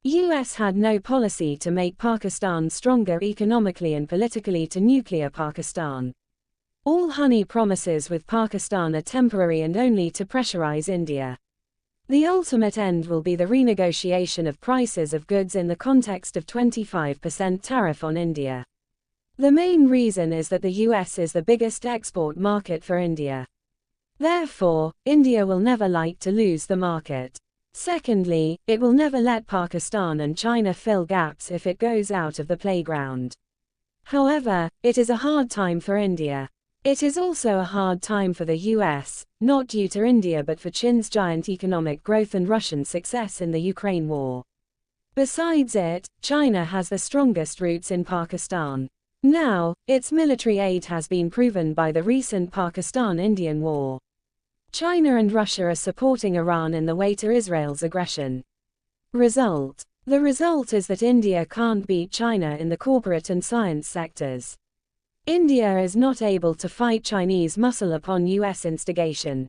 US had no policy to make Pakistan stronger economically and politically to nuclear Pakistan. All honey promises with Pakistan are temporary and only to pressurize India. The ultimate end will be the renegotiation of prices of goods in the context of 25% tariff on India. The main reason is that the US is the biggest export market for India. Therefore, India will never like to lose the market. Secondly, it will never let Pakistan and China fill gaps if it goes out of the playground. However, it is a hard time for India. It is also a hard time for the US, not due to India but for Chin's giant economic growth and Russian success in the Ukraine war. Besides it, China has the strongest roots in Pakistan. Now, its military aid has been proven by the recent Pakistan-Indian war. China and Russia are supporting Iran in the way to Israel's aggression. The result is that India can't beat China in the corporate and science sectors. India is not able to fight Chinese muscle upon US instigation.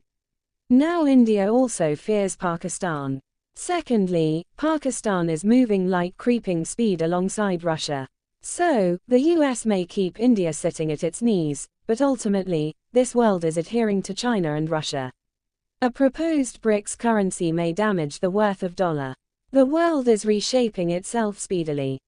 Now India also fears Pakistan. Secondly, Pakistan is moving like creeping speed alongside Russia. So, the US may keep India sitting at its knees, but ultimately, this world is adhering to China and Russia. A proposed BRICS currency may damage the worth of dollar. The world is reshaping itself speedily.